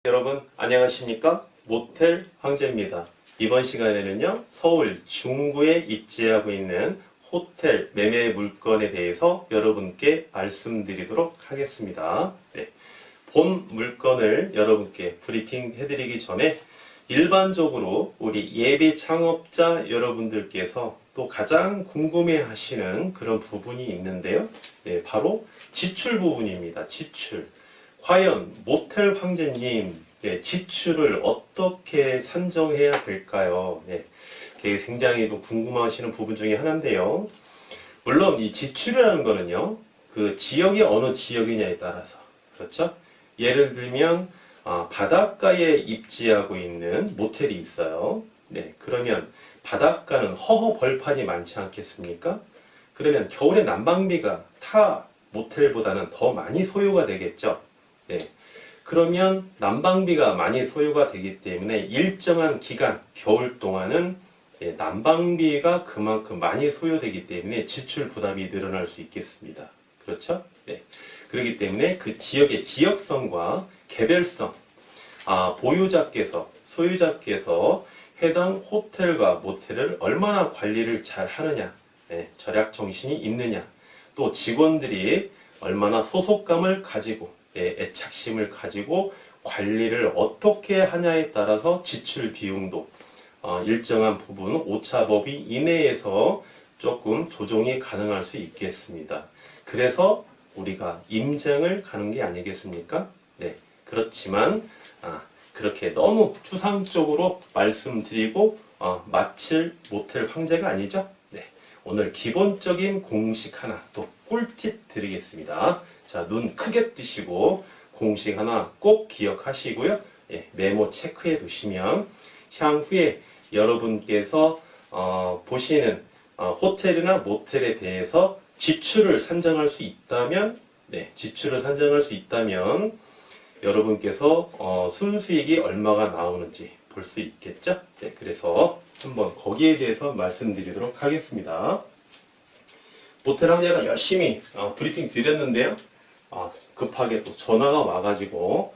여러분 안녕하십니까? 모텔 황제입니다. 이번 시간에는요, 서울 중구에 입지하고 있는 호텔 매매 물건에 대해서 여러분께 말씀드리도록 하겠습니다. 네, 본 물건을 여러분께 브리핑 해드리기 전에 일반적으로 우리 예비 창업자 여러분들께서 또 가장 궁금해 하시는 그런 부분이 있는데요. 네, 바로 지출 부분입니다. 지출. 과연 모텔 황제님, 지출을 어떻게 산정해야 될까요? 굉장히 또 궁금하시는 부분 중에 하나인데요. 물론 이 지출이라는 거는요, 그 지역이 어느 지역이냐에 따라서, 그렇죠? 예를 들면 바닷가에 입지하고 있는 모텔이 있어요. 네, 그러면 바닷가는 허허 벌판이 많지 않겠습니까? 그러면 겨울에 난방비가 타 모텔보다는 더 많이 소요가 되겠죠. 네. 그러면 난방비가 많이 소요가 되기 때문에 일정한 기간, 겨울 동안은 난방비가 그만큼 많이 소요되기 때문에 지출 부담이 늘어날 수 있겠습니다. 그렇죠? 네. 그렇기 때문에 그 지역의 지역성과 개별성, 보유자께서, 소유자께서 해당 호텔과 모텔을 얼마나 관리를 잘 하느냐, 절약 정신이 있느냐, 또 직원들이 얼마나 소속감을 가지고 애착심을 가지고 관리를 어떻게 하냐에 따라서 지출 비용도 일정한 부분 오차범위 이내에서 조금 조정이 가능할 수 있겠습니다. 그래서 우리가 임장을 가는 게 아니겠습니까? 네, 그렇지만 그렇게 너무 추상적으로 말씀드리고 마칠 모텔 황제가 아니죠. 네, 오늘 기본적인 공식 하나 또 꿀팁 드리겠습니다. 자, 눈 크게 뜨시고 공식 하나 꼭 기억하시고요. 메모 체크해 두시면 향후에 여러분께서 보시는 호텔이나 모텔에 대해서 지출을 산정할 수 있다면, 지출을 산정할 수 있다면 여러분께서 순수익이 얼마가 나오는지 볼 수 있겠죠? 네, 그래서 한번 거기에 대해서 말씀드리도록 하겠습니다. 모텔 황제가 열심히 브리핑 드렸는데요. 급하게 또 전화가 와가지고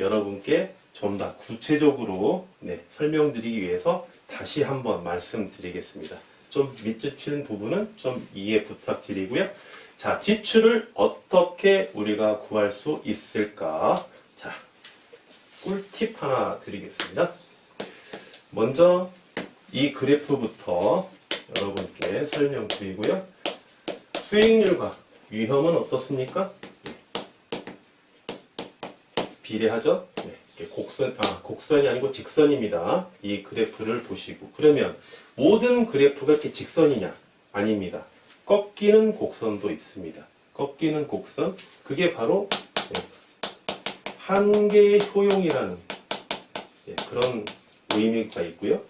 여러분께 좀 더 구체적으로 설명드리기 위해서 다시 한번 말씀드리겠습니다. 좀 밑줄 부분은 좀 이해 부탁드리고요. 자, 지출을 어떻게 우리가 구할 수 있을까? 자, 꿀팁 하나 드리겠습니다. 먼저 이 그래프부터 여러분께 설명드리고요. 수익률과 위험은 어떻습니까? 비례하죠? 곡선이 아니고 직선입니다. 이 그래프를 보시고. 그러면 모든 그래프가 이렇게 직선이냐? 아닙니다. 꺾이는 곡선도 있습니다. 꺾이는 곡선. 그게 바로 한계의 효용이라는 그런 의미가 있고요.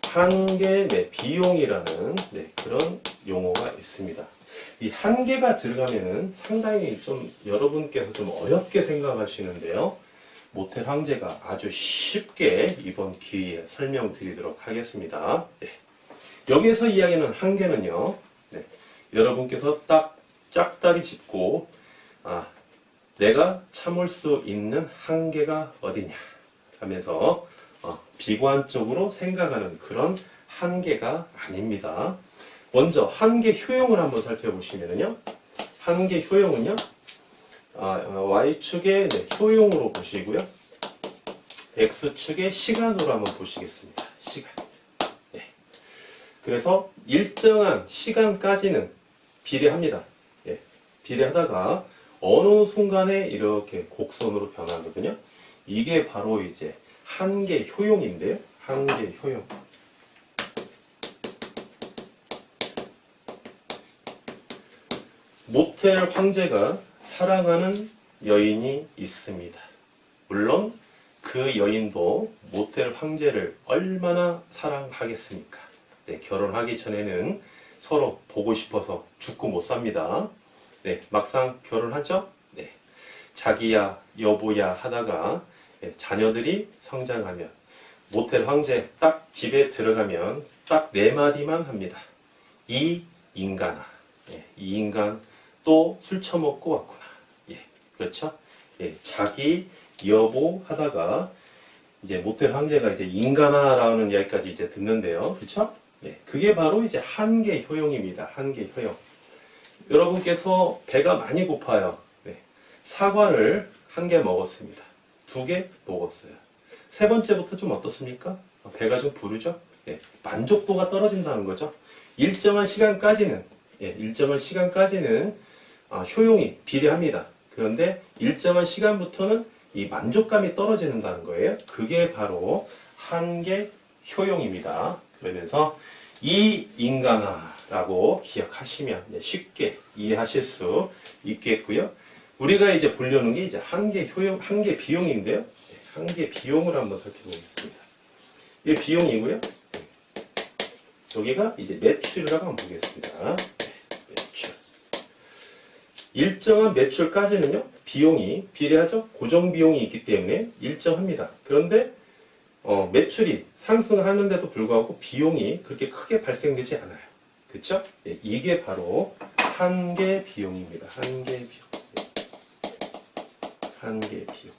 한계의 비용이라는 그런 용어가 있습니다. 이 한계가 들어가면은 상당히 좀 여러분께서 좀 어렵게 생각하시는데요. 모텔 황제가 아주 쉽게 이번 기회에 설명드리도록 하겠습니다. 여기서 이야기하는 한계는요, 여러분께서 딱 짝다리 짚고 내가 참을 수 있는 한계가 어디냐 하면서 비관적으로 생각하는 그런 한계가 아닙니다. 먼저 한계 효용을 한번 살펴보시면요, 한계 효용은요, Y축의 효용으로 보시고요, X축의 시간으로 한번 보시겠습니다. 시간. 그래서 일정한 시간까지는 비례합니다. 비례하다가 어느 순간에 이렇게 곡선으로 변하거든요. 이게 바로 이제 한계 효용인데요. 한계 효용. 모텔 황제가 사랑하는 여인이 있습니다. 물론 그 여인도 모텔 황제를 얼마나 사랑하겠습니까? 결혼하기 전에는 서로 보고 싶어서 죽고 못 삽니다. 막상 결혼하죠? 자기야, 여보야 하다가 자녀들이 성장하면 모텔 황제 딱 집에 들어가면 딱 4마디만 합니다. 이 인간아, 이 인간 또 술 처먹고 왔구나. 그렇죠? 자기 여보 하다가 이제 모텔 황제가 이제 인간화라는 이야기까지 이제 듣는데요. 그쵸? 네. 그게 바로 이제 한계 효용입니다. 한계 효용. 여러분께서 배가 많이 고파요. 네. 사과를 1개 먹었습니다. 2개 먹었어요. 세 번째부터 좀 어떻습니까? 배가 좀 부르죠? 네. 만족도가 떨어진다는 거죠. 일정한 시간까지는 효용이 비례합니다. 그런데 일정한 시간부터는 이 만족감이 떨어진다는 거예요. 그게 바로 한계 효용입니다. 그러면서 이 인간화라고 기억하시면 쉽게 이해하실 수 있겠고요. 우리가 이제 보려는 게 이제 한계 효용, 한계 비용인데요. 한계 비용을 한번 살펴보겠습니다. 이게 비용이고요. 여기가 이제 매출이라고 한번 보겠습니다. 매출. 일정한 매출까지는요, 비용이 비례하죠? 고정 비용이 있기 때문에 일정합니다. 그런데 매출이 상승하는데도 불구하고 비용이 그렇게 크게 발생되지 않아요. 그렇죠? 네, 이게 바로 한계 비용입니다. 한계 비용. 한계 비용.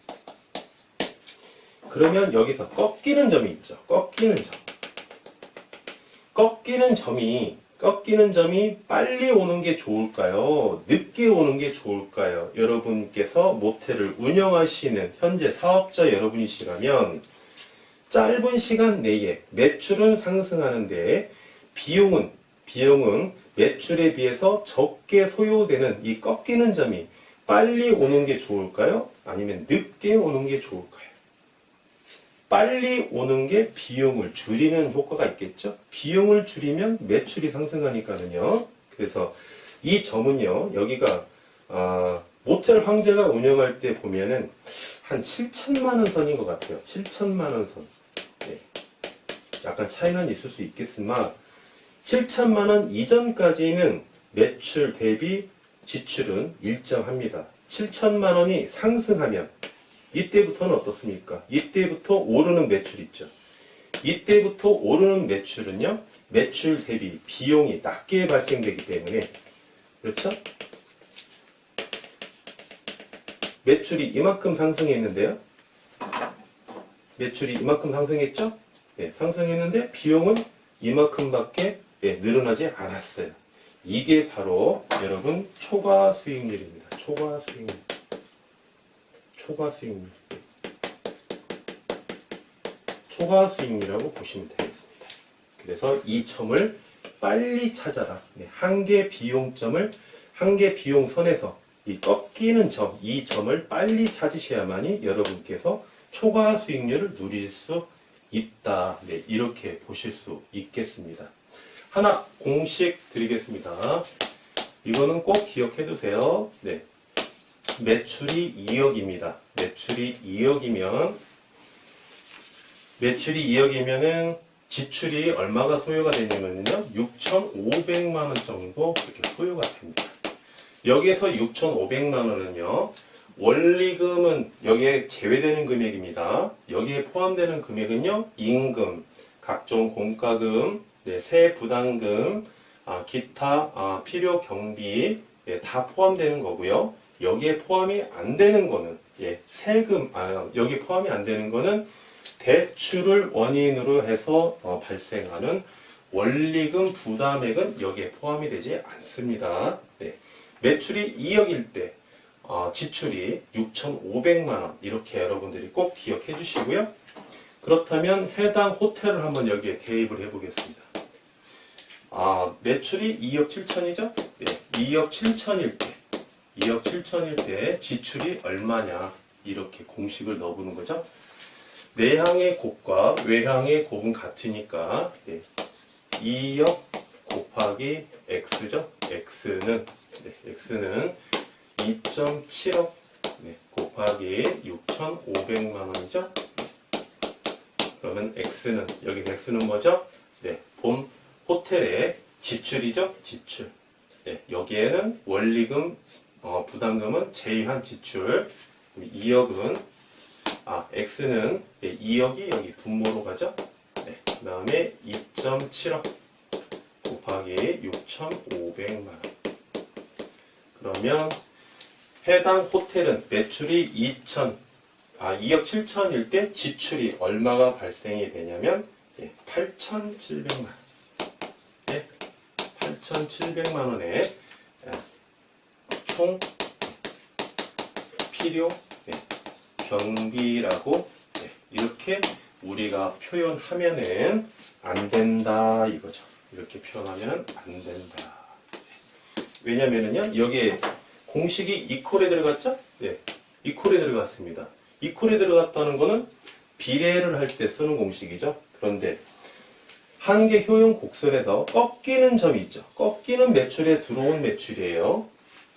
그러면 여기서 꺾이는 점이 있죠. 꺾이는 점. 꺾이는 점이 빨리 오는 게 좋을까요? 늦게 오는 게 좋을까요? 여러분께서 모텔을 운영하시는 현재 사업자 여러분이시라면 짧은 시간 내에 매출은 상승하는데 비용은 매출에 비해서 적게 소요되는 이 꺾이는 점이 빨리 오는 게 좋을까요? 아니면 늦게 오는 게 좋을까요? 빨리 오는 게 비용을 줄이는 효과가 있겠죠? 비용을 줄이면 매출이 상승하니까는요. 그래서 이 점은요, 여기가, 모텔 황제가 운영할 때 보면은 한 7천만 원 선인 것 같아요. 7천만 원 선. 네. 약간 차이는 있을 수 있겠지만, 7천만 원 이전까지는 매출 대비 지출은 일정합니다. 7천만 원이 상승하면, 이때부터는 어떻습니까? 이때부터 오르는 매출 있죠. 이때부터 오르는 매출은요, 매출 대비 비용이 낮게 발생되기 때문에, 그렇죠? 매출이 이만큼 상승했는데요. 매출이 이만큼 상승했죠? 네, 상승했는데 비용은 이만큼밖에 늘어나지 않았어요. 이게 바로 여러분 초과 수익률입니다. 초과 수익률. 초과 수익률. 초과 수익률이라고 보시면 되겠습니다. 그래서 이 점을 빨리 찾아라. 한계 비용점을, 한계 비용선에서 이 꺾이는 점, 이 점을 빨리 찾으셔야만이 여러분께서 초과 수익률을 누릴 수 있다. 네, 이렇게 보실 수 있겠습니다. 하나 공식 드리겠습니다. 이거는 꼭 기억해 두세요. 네. 매출이 2억입니다. 매출이 2억이면은 지출이 얼마가 소요가 되냐면요. 6,500만 원 정도 그렇게 소요가 됩니다. 여기에서 6,500만 원은요. 원리금은 여기에 제외되는 금액입니다. 여기에 포함되는 금액은요. 임금, 각종 공과금, 세부담금, 기타 필요 경비 다 포함되는 거고요. 여기에 포함이 안 되는 거는 세금, 여기 포함이 안 되는 거는 대출을 원인으로 해서 발생하는 원리금 부담액은 여기에 포함이 되지 않습니다. 네. 매출이 2억일 때 지출이 6,500만 원 이렇게 여러분들이 꼭 기억해 주시고요. 그렇다면 해당 호텔을 한번 여기에 대입을 해 보겠습니다. 매출이 2억 7천이죠? 네. 2억 7천일 때 지출이 얼마냐 이렇게 공식을 넣어보는 거죠. 내향의 곱과 외향의 곱은 같으니까 2억 곱하기 x죠. x는 2.7억 곱하기 6,500만 원이죠. 그러면 x는 여기 x는 뭐죠? 본 호텔의 지출이죠. 지출. 여기에는 원리금, 부담금은 제외한 지출. 2억은 x는 2억이 여기 분모로 가죠. 그 다음에 2.7억 곱하기 6,500만 원. 그러면 해당 호텔은 매출이 2억 7천일 때 지출이 얼마가 발생이 되냐면 8,700만 원. 8,700만 원의 총 필요 경비라고 이렇게 우리가 표현하면은 안 된다 이거죠. 이렇게 표현하면은 안 된다. 왜냐면은요, 여기에 공식이 이퀄에 들어갔죠? 이퀄에 들어갔습니다. 이퀄에 들어갔다는 거는 비례를 할 때 쓰는 공식이죠. 그런데 한계 효용 곡선에서 꺾이는 점이 있죠. 꺾이는 매출에 들어온 매출이에요.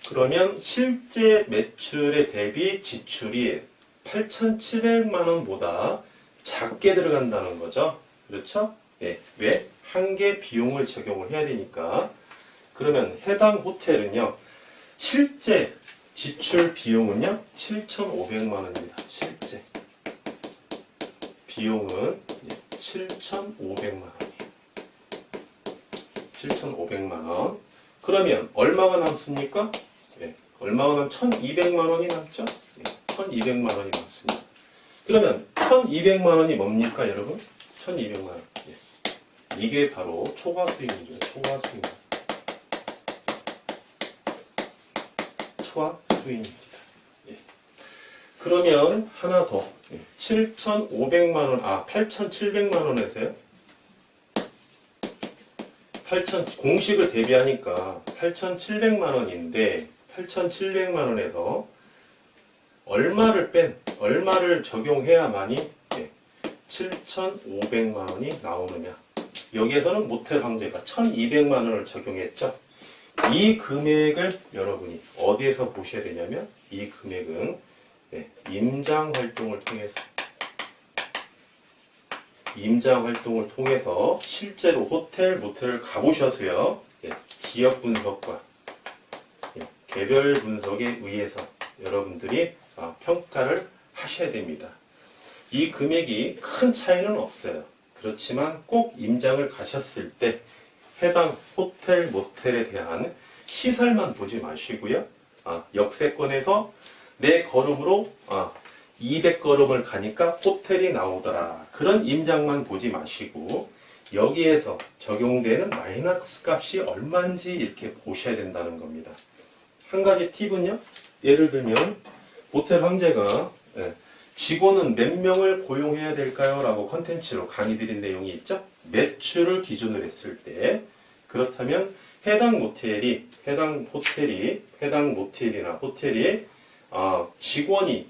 그러면 실제 매출에 대비 지출이 8,700만 원보다 작게 들어간다는 거죠. 그렇죠? 왜? 한계 비용을 적용을 해야 되니까. 그러면 해당 호텔은요, 실제 지출 비용은요, 7,500만 원입니다. 실제 비용은 7,500만 원이에요. 7,500만 원. 그러면 얼마가 남습니까? 얼마가 남? 1,200만 원이 남죠? 1,200만 원이 남습니다. 그러면 1,200만 원이 뭡니까, 여러분? 1,200만 원. 이게 바로 초과 수익이죠. 초과 수익. 초과 수익입니다. 그러면 하나 더. 7,500만 원, 8,700만 원에서요. 공식을 대비하니까 8,700만 원인데 8,700만 원에서 얼마를 적용해야만이 7,500만 원이 나오느냐. 여기에서는 모텔 황제가 1,200만 원을 적용했죠. 이 금액을 여러분이 어디에서 보셔야 되냐면, 이 금액은 임장 활동을 통해서 실제로 호텔, 모텔을 가보셔서요, 지역 분석과 개별 분석에 의해서 여러분들이 평가를 하셔야 됩니다. 이 금액이 큰 차이는 없어요. 그렇지만 꼭 임장을 가셨을 때 해당 호텔, 모텔에 대한 시설만 보지 마시고요. 역세권에서 내 걸음으로 200걸음을 가니까 호텔이 나오더라. 그런 임장만 보지 마시고 여기에서 적용되는 마이너스 값이 얼마인지 이렇게 보셔야 된다는 겁니다. 한 가지 팁은요. 예를 들면 모텔 황제가 직원은 몇 명을 고용해야 될까요? 라고 컨텐츠로 강의 드린 내용이 있죠. 매출을 기준으로 했을 때 그렇다면 해당 모텔이나 호텔이 직원이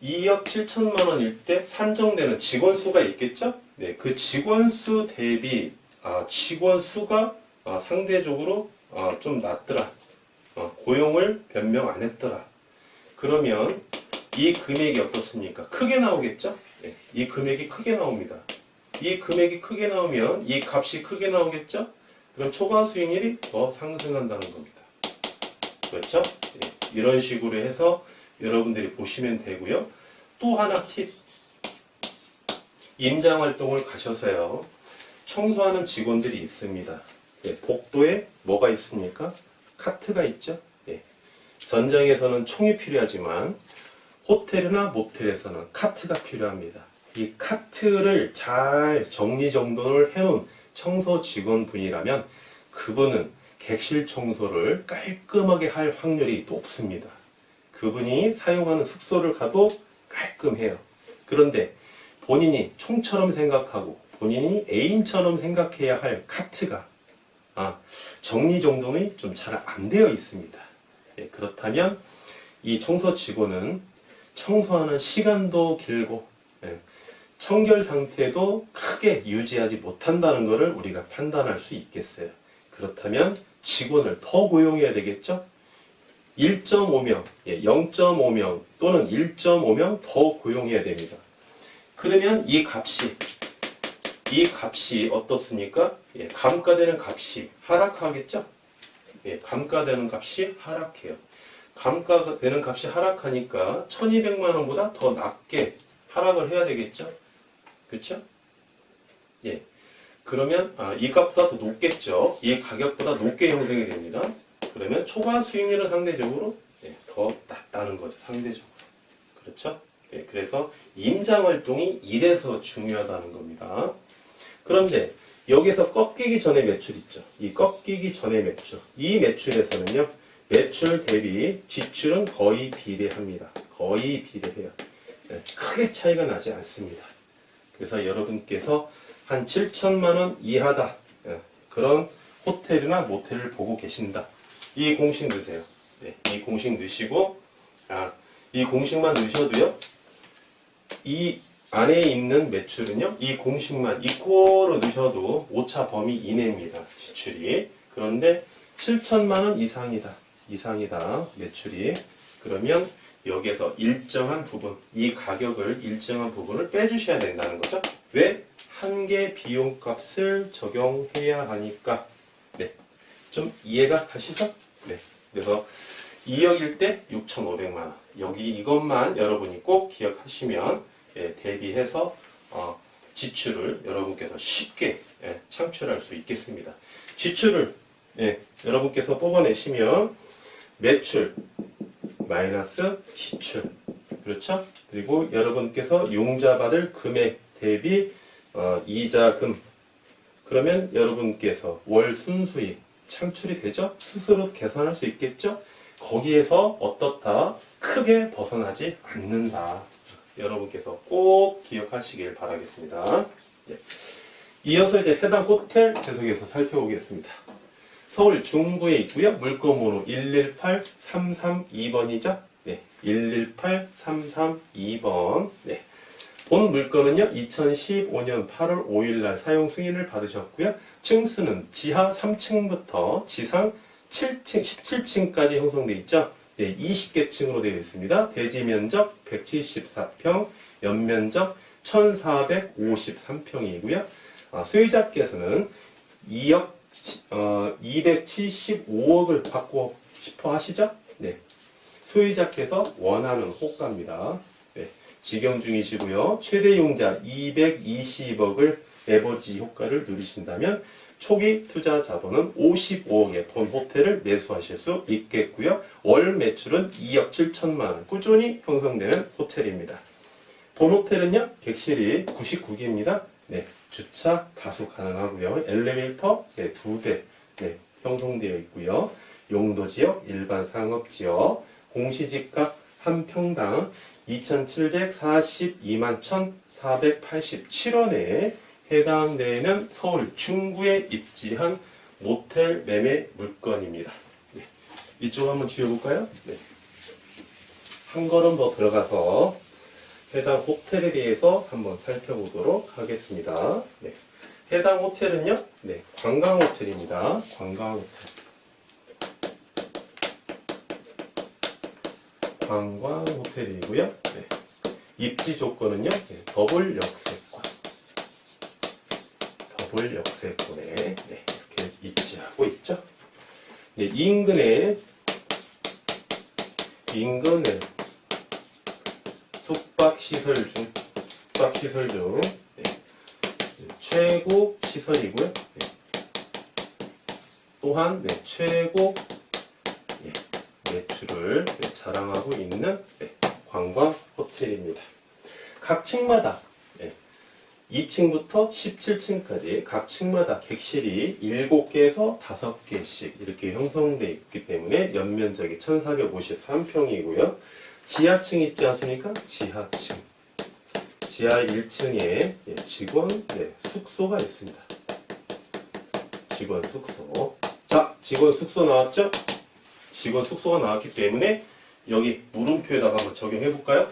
2억 7천만 원일 때 산정되는 직원 수가 있겠죠? 그 직원 수 대비 직원 수가 상대적으로 좀 낮더라. 고용을 변명 안 했더라. 그러면 이 금액이 어떻습니까? 크게 나오겠죠? 이 금액이 크게 나옵니다. 이 금액이 크게 나오면 이 값이 크게 나오겠죠? 그럼 초과 수익률이 더 상승한다는 겁니다. 그렇죠? 이런 식으로 해서 여러분들이 보시면 되고요. 또 하나 팁. 임장 활동을 가셔서요. 청소하는 직원들이 있습니다. 복도에 뭐가 있습니까? 카트가 있죠? 전장에서는 총이 필요하지만 호텔이나 모텔에서는 카트가 필요합니다. 이 카트를 잘 정리정돈을 해놓은 청소 직원분이라면 그분은 객실 청소를 깔끔하게 할 확률이 높습니다. 그분이 사용하는 숙소를 가도 깔끔해요. 그런데 본인이 총처럼 생각하고 본인이 애인처럼 생각해야 할 카트가 정리정돈이 좀 잘 안 되어 있습니다. 그렇다면 이 청소 직원은 청소하는 시간도 길고 청결 상태도 크게 유지하지 못한다는 것을 우리가 판단할 수 있겠어요. 그렇다면 직원을 더 고용해야 되겠죠? 1.5명, 0.5명 또는 1.5명 더 고용해야 됩니다. 그러면 이 값이 어떻습니까? 감가되는 값이 하락하겠죠? 감가되는 값이 하락해요. 감가되는 값이 하락하니까 1,200만 원보다 더 낮게 하락을 해야 되겠죠? 그렇죠? 그러면 이 값보다 더 높겠죠? 이 가격보다 높게 형성이 됩니다. 그러면 초과 수익률은 상대적으로 더 낮다는 거죠. 상대적으로. 그렇죠? 예, 그래서 임장 활동이 이래서 중요하다는 겁니다. 그런데 여기서 꺾이기 전에 매출 있죠. 이 꺾이기 전에 매출. 이 매출에서는요. 매출 대비 지출은 거의 비례합니다. 거의 비례해요. 예, 크게 차이가 나지 않습니다. 그래서 여러분께서 한 7천만 원 이하다. 예, 그런 호텔이나 모텔을 보고 계신다. 이 공식 넣으세요. 네, 이 공식 넣으시고 이 공식만 넣으셔도요. 이 안에 있는 매출은요. 이 공식만 이꼬로 넣으셔도 오차 범위 이내입니다. 지출이. 그런데 7천만 원 이상이다. 매출이. 그러면 여기에서 일정한 부분, 이 가격을 일정한 부분을 빼주셔야 된다는 거죠. 왜? 한개 비용값을 적용해야 하니까. 네, 좀 이해가 가시죠? 네, 그래서 2억일 때 6,500만 원. 여기 이것만 여러분이 꼭 기억하시면 대비해서 지출을 여러분께서 쉽게 창출할 수 있겠습니다. 지출을 여러분께서 뽑아내시면 매출 마이너스 지출, 그렇죠? 그리고 여러분께서 융자받을 금액 대비 이자금, 그러면 여러분께서 월 순수익 창출이 되죠? 스스로 계산할 수 있겠죠? 거기에서 어떻다 크게 벗어나지 않는다. 여러분께서 꼭 기억하시길 바라겠습니다. 네. 이어서 이제 해당 호텔 계속해서 살펴보겠습니다. 서울 중구에 있고요. 물건번호 118332번이죠. 네, 118332번. 네. 본 물건은요, 2015년 8월 5일날 사용 승인을 받으셨고요. 층수는 지하 3층부터 지상 7층, 17층까지 형성되어 있죠. 네, 20개 층으로 되어 있습니다. 대지 면적 174평, 연면적 1453평이고요. 수요자께서는 275억을 받고 싶어 하시죠? 네. 소유자께서 원하는 호가입니다. 네. 직영 중이시고요. 최대 융자 220억을 에버지 효과를 누리신다면 초기 투자 자본은 55억에 본 호텔을 매수하실 수 있겠고요. 월 매출은 2억 7천만 원 꾸준히 형성되는 호텔입니다. 본 호텔은요, 객실이 99개입니다. 네, 주차 다수 가능하고요. 엘리베이터 2대 형성되어 있고요. 용도지역, 일반 상업지역, 공시지가 한 평당 2,742만 1,487원에 해당되는 서울 중구에 입지한 모텔 매매 물건입니다. 네. 이쪽 한번 지워볼까요? 네. 한 걸음 더 들어가서 해당 호텔에 대해서 한번 살펴보도록 하겠습니다. 네. 해당 호텔은요, 네, 관광 호텔입니다. 관광 호텔. 관광 호텔이고요. 네. 입지 조건은요, 네, 더블 역세권. 더블 역세권에 네, 이렇게 입지하고 있죠. 네, 인근에 숙박시설 중 네, 최고 시설이고요. 네. 또한 네, 최고 매출을 자랑하고 있는 관광 호텔입니다. 각 층마다 2층부터 17층까지 각 층마다 객실이 7개에서 5개씩 이렇게 형성되어 있기 때문에 연면적이 1453평이고요. 지하층 있지 않습니까? 지하층. 지하 1층에 직원 숙소가 있습니다. 직원 숙소. 자, 직원 숙소 나왔죠? 직원 숙소가 나왔기 때문에 여기 물음표에다가 한번 적용해 볼까요?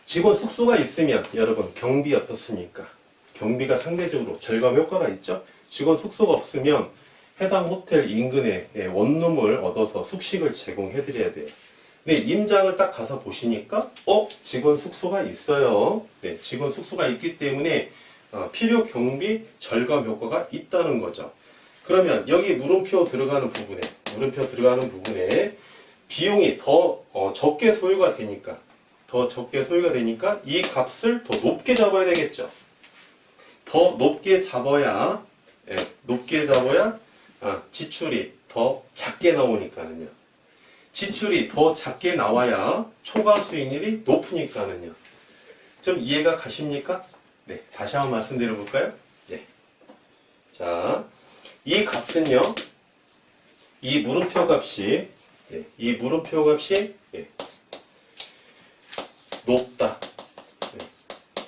직원 숙소가 있으면 여러분 경비 어떻습니까? 경비가 상대적으로 절감 효과가 있죠? 직원 숙소가 없으면 해당 호텔 인근에 원룸을 얻어서 숙식을 제공해 드려야 돼요. 네, 임장을 딱 가서 보시니까 직원 숙소가 있어요. 네, 직원 숙소가 있기 때문에 필요 경비 절감 효과가 있다는 거죠. 그러면 여기 물음표 들어가는 부분에 비용이 더 적게 소요가 되니까 이 값을 더 높게 잡아야 되겠죠. 더 높게 잡아야 지출이 더 작게 나오니까는요. 지출이 더 작게 나와야 초과 수익률이 높으니까는요. 좀 이해가 가십니까? 네, 다시 한번 말씀드려 볼까요? 네. 자, 이 값은요, 이 물음표 값이, 네, 이 물음표 값이, 네, 높다, 네,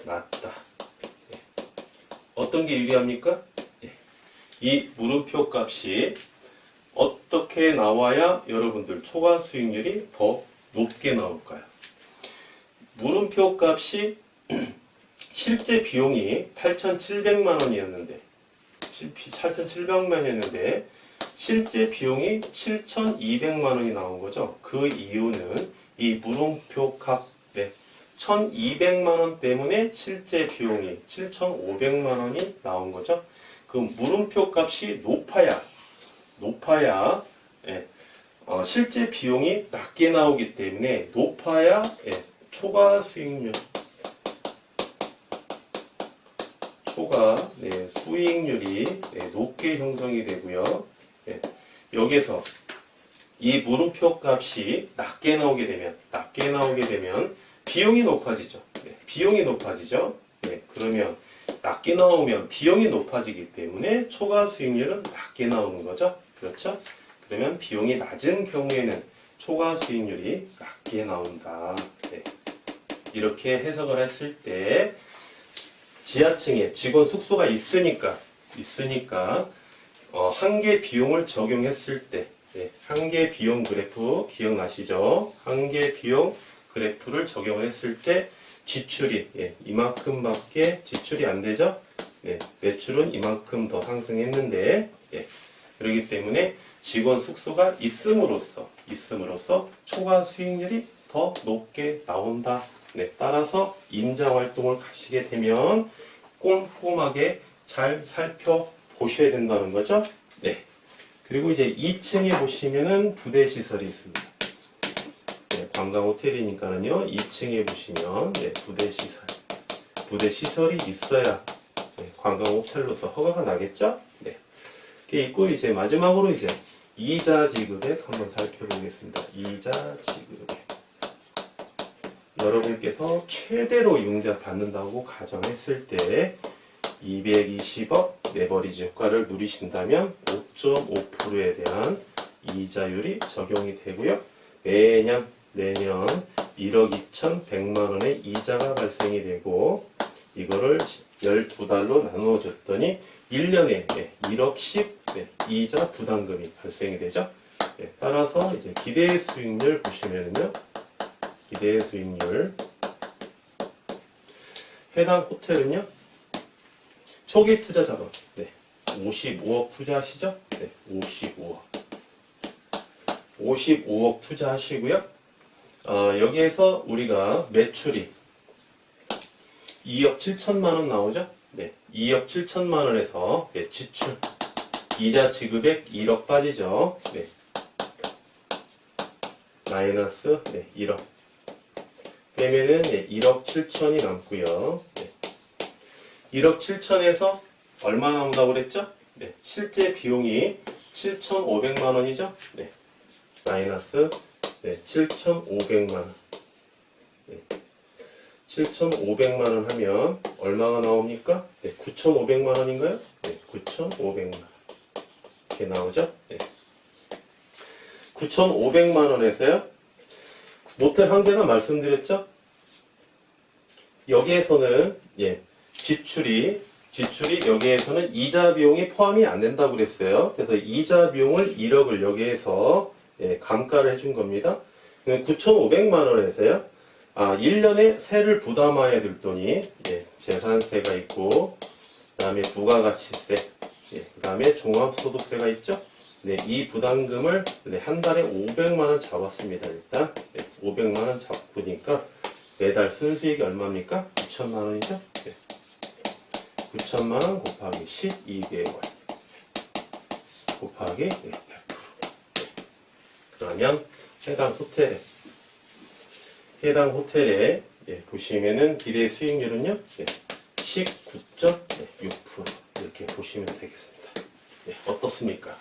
낮다. 네. 어떤 게 유리합니까? 네. 이 물음표 값이 어떻게 나와야 여러분들 초과 수익률이 더 높게 나올까요? 물음표 값이 실제 비용이 8,700만 원이었는데 8,700만 원이었는데 실제 비용이 7,200만 원이 나온 거죠. 그 이유는 이 물음표 값 1,200만 원 때문에 실제 비용이 7,500만 원이 나온 거죠. 그 물음표 값이 높아야 예, 실제 비용이 낮게 나오기 때문에 높아야 예, 초과 수익률 네, 수익률이 네, 높게 형성이 되고요. 네, 여기서 이 물음표 값이 낮게 나오게 되면 비용이 높아지죠. 네, 비용이 높아지죠. 네, 그러면 낮게 나오면 비용이 높아지기 때문에 초과 수익률은 낮게 나오는 거죠. 그렇죠? 그러면 비용이 낮은 경우에는 초과 수익률이 낮게 나온다. 네. 이렇게 해석을 했을 때 지하층에 직원 숙소가 있으니까 한계 비용을 적용했을 때 네, 한계 비용 그래프 기억나시죠? 한계 비용 그래프를 적용했을 때 지출이 이만큼밖에 지출이 안 되죠? 네, 매출은 이만큼 더 상승했는데 그렇기 때문에 직원 숙소가 있음으로써 초과 수익률이 더 높게 나온다. 네, 따라서 임장 활동을 가시게 되면 꼼꼼하게 잘 살펴보셔야 된다는 거죠. 네. 그리고 이제 2층에 보시면은 부대 시설이 있습니다. 네, 관광 호텔이니까는요. 2층에 보시면 네, 부대 시설이 있어야 네, 관광 호텔로서 허가가 나겠죠. 네. 이게 있고 이제 마지막으로 이제 이자 지급액 한번 살펴보겠습니다. 이자 지급액. 여러분께서 최대로 융자 받는다고 가정했을 때 220억 레버리지 효과를 누리신다면 5.5%에 대한 이자율이 적용이 되고요. 내년 1억 2,100만 원의 이자가 발생이 되고 이거를 12달로 나누어 줬더니 1년에 1억 10 이자 부담금이 발생이 되죠. 따라서 이제 기대 수익률 보시면은요. 기대 수익률 해당 호텔은요. 초기 투자 자금 55억 투자하시죠? 55억 투자하시고요. 여기에서 우리가 매출이 2억 7천만 원 나오죠? 2억 7천만 원에서 지출 이자 지급액 1억 빠지죠? 마이너스 1억 빼면은 1억 7천이 남고요. 1억 7천에서 얼마 나온다고 그랬죠? 실제 비용이 7,500만 원이죠? 마이너스 7,500만 원. 7,500만 원 하면 얼마가 나옵니까? 9,500만 원인가요? 9,500만 원. 이렇게 나오죠? 9,500만 원에서요. 모텔 한 개가 말씀드렸죠? 여기에서는 지출이 여기에서는 이자 비용이 포함이 안 된다고 그랬어요. 그래서 이자 비용을 1억을 여기에서 감가를 해준 겁니다. 9,500만 원에서요. 1년에 세를 부담해야 될 돈이 재산세가 있고 그 다음에 부가가치세 그 다음에 종합소득세가 있죠. 이 부담금을 한 달에 500만 원 잡았습니다. 일단 500만 원 잡으니까 매달 순수익이 얼마입니까? 9천만 원이죠. 9천만 원 곱하기 12개월 곱하기 100%. 그러면 해당 호텔에 보시면은 기대 수익률은요 19.6% 이렇게 보시면 되겠습니다. 어떻습니까?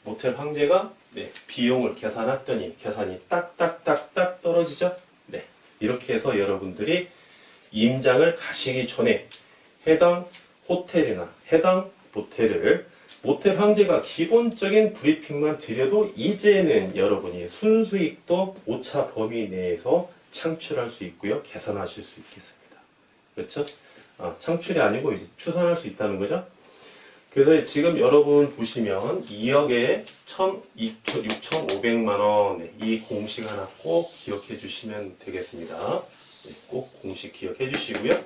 모텔 황제가 네, 비용을 계산했더니 계산이 딱딱딱딱 떨어지죠. 네, 이렇게 해서 여러분들이 임장을 가시기 전에 해당 호텔이나 해당 모텔을 모텔 황제가 기본적인 브리핑만 드려도 이제는 여러분이 순수익도 오차 범위 내에서 창출할 수 있고요. 계산하실 수 있겠습니다. 그렇죠? 창출이 아니고 이제 추산할 수 있다는 거죠. 그래서 지금 여러분 보시면 2억에 6,500만 원, 이 공식 하나 꼭 기억해 주시면 되겠습니다. 네, 꼭 공식 기억해 주시고요.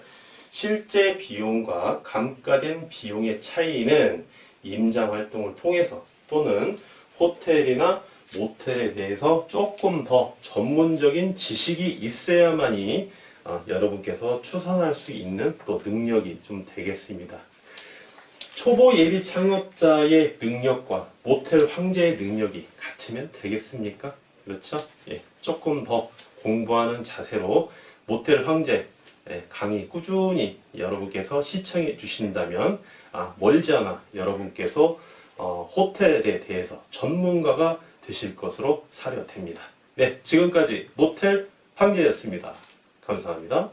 실제 비용과 감가된 비용의 차이는 임장 활동을 통해서 또는 호텔이나 모텔에 대해서 조금 더 전문적인 지식이 있어야만이 여러분께서 추산할 수 있는 또 능력이 좀 되겠습니다. 초보 예비 창업자의 능력과 모텔 황제의 능력이 같으면 되겠습니까? 그렇죠? 예, 조금 더 공부하는 자세로 모텔 황제 강의 꾸준히 여러분께서 시청해 주신다면 멀지않아 여러분께서 호텔에 대해서 전문가가 되실 것으로 사료됩니다. 네, 지금까지 모텔 황제였습니다. 감사합니다.